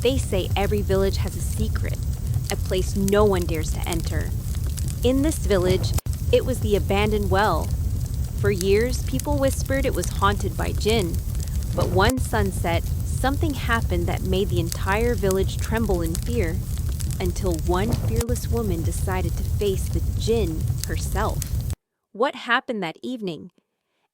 They say every village has a secret, a place no one dares to enter. In this village, it was the abandoned well. For years, people whispered it was haunted by Jinn. But one sunset, something happened that made the entire village tremble in fear, until one fearless woman decided to face the Jinn herself. What happened that evening?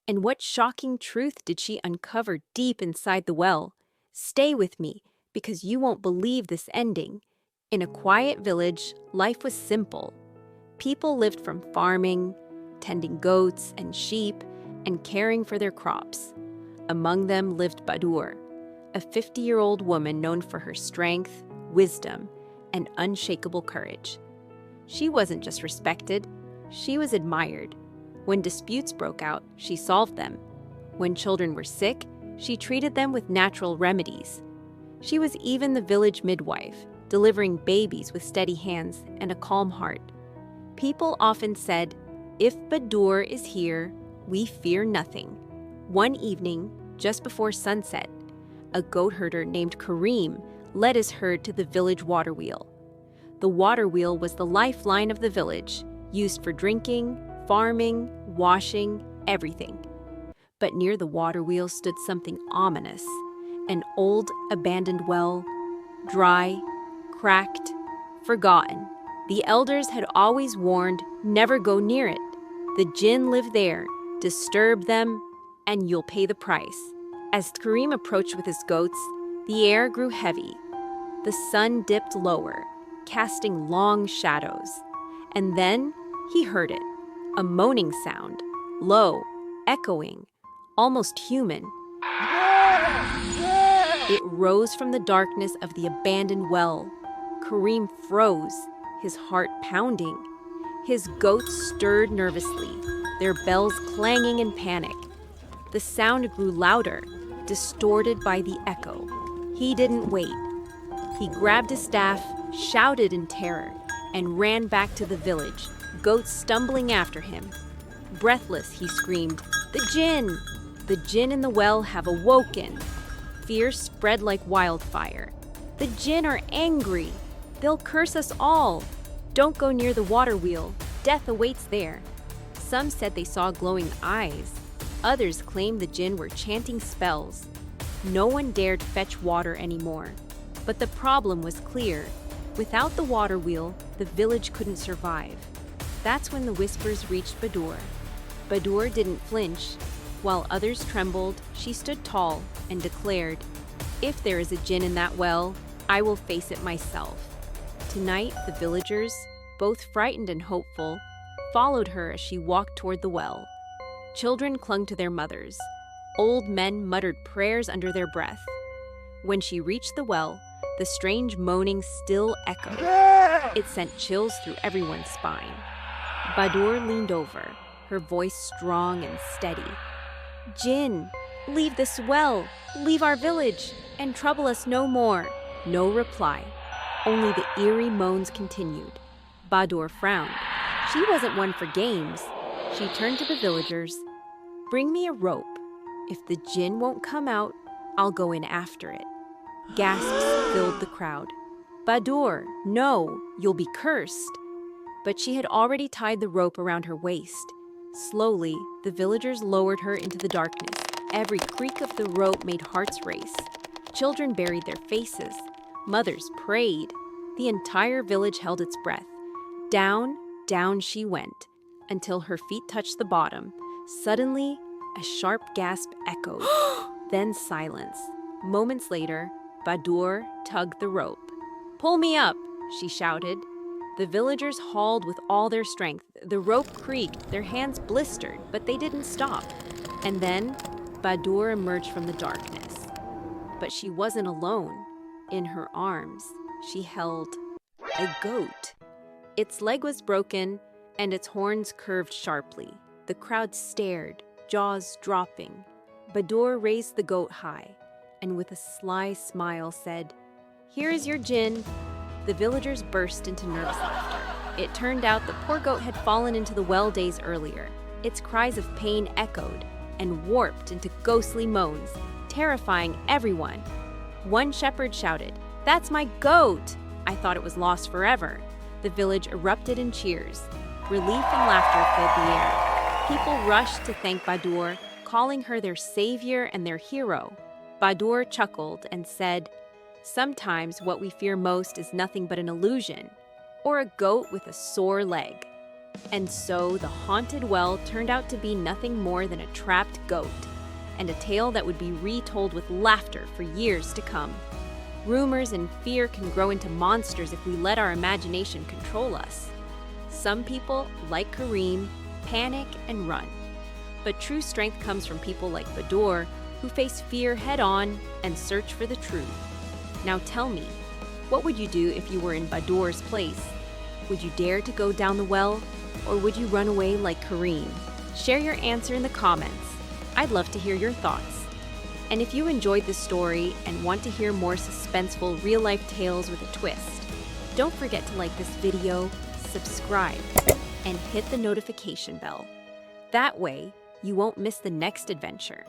And what shocking truth did she uncover deep inside the well? Stay with me, because you won't believe this ending. In a quiet village, life was simple. People lived from farming, tending goats and sheep, and caring for their crops. Among them lived Badour, a 50-year-old woman known for her strength, wisdom, and unshakable courage. She wasn't just respected, she was admired. When disputes broke out, she solved them. When children were sick, she treated them with natural remedies. She was even the village midwife, delivering babies with steady hands and a calm heart. People often said, "If Badour is here, we fear nothing." One evening, just before sunset, a goat herder named Karim led his herd to the village water wheel. The water wheel was the lifeline of the village, used for drinking, farming, washing, everything. But near the water wheel stood something ominous, an old, abandoned well, dry, cracked, forgotten. The elders had always warned, never go near it. The Jinn live there, disturb them, and you'll pay the price. As Karim approached with his goats, the air grew heavy. The sun dipped lower, casting long shadows. And then he heard it, a moaning sound, low, echoing, almost human. It rose from the darkness of the abandoned well. Karim froze, his heart pounding. His goats stirred nervously, their bells clanging in panic. The sound grew louder, distorted by the echo. He didn't wait. He grabbed his staff, shouted in terror, and ran back to the village, goats stumbling after him. Breathless, he screamed, "The Jinn! The Jinn in the well have awoken!" Fear spread like wildfire. "The Jinn are angry! They'll curse us all! Don't go near the water wheel. Death awaits there." Some said they saw glowing eyes. Others claimed the Jinn were chanting spells. No one dared fetch water anymore. But the problem was clear. Without the water wheel, the village couldn't survive. That's when the whispers reached Badour. Badour didn't flinch. While others trembled, she stood tall and declared, "If there is a Jinn in that well, I will face it myself." Tonight, the villagers, both frightened and hopeful, followed her as she walked toward the well. Children clung to their mothers. Old men muttered prayers under their breath. When she reached the well, the strange moaning still echoed. It sent chills through everyone's spine. Badour leaned over, her voice strong and steady. "Jinn, leave this well, leave our village, and trouble us no more." No reply. Only the eerie moans continued. Badour frowned. She wasn't one for games. She turned to the villagers. "Bring me a rope. If the Jinn won't come out, I'll go in after it." Gasps filled the crowd. "Badour, no, you'll be cursed." But she had already tied the rope around her waist. Slowly, the villagers lowered her into the darkness. Every creak of the rope made hearts race. Children buried their faces. Mothers prayed. The entire village held its breath. Down, down she went, until her feet touched the bottom. Suddenly, a sharp gasp echoed, then silence. Moments later, Badour tugged the rope. "Pull me up," she shouted. The villagers hauled with all their strength. The rope creaked, their hands blistered, but they didn't stop. And then, Badour emerged from the darkness. But she wasn't alone. In her arms, she held a goat. Its leg was broken, and its horns curved sharply. The crowd stared, jaws dropping. Badour raised the goat high, and with a sly smile said, "Here is your Jinn." The villagers burst into nervous laughter. It turned out the poor goat had fallen into the well days earlier. Its cries of pain echoed and warped into ghostly moans, terrifying everyone. One shepherd shouted, "That's my goat!" I thought it was lost forever. The village erupted in cheers. Relief and laughter filled the air. People rushed to thank Badour, calling her their savior and their hero. Badour chuckled and said, "Sometimes what we fear most is nothing but an illusion, or a goat with a sore leg." And so the haunted well turned out to be nothing more than a trapped goat, and a tale that would be retold with laughter for years to come. Rumors and fear can grow into monsters if we let our imagination control us. Some people, like Kareem, panic and run. But true strength comes from people like Badour, who face fear head-on and search for the truth. Now tell me, what would you do if you were in Badour's place? Would you dare to go down the well, or would you run away like Kareem? Share your answer in the comments. I'd love to hear your thoughts. And if you enjoyed this story and want to hear more suspenseful real-life tales with a twist, don't forget to like this video, subscribe, and hit the notification bell. That way, you won't miss the next adventure.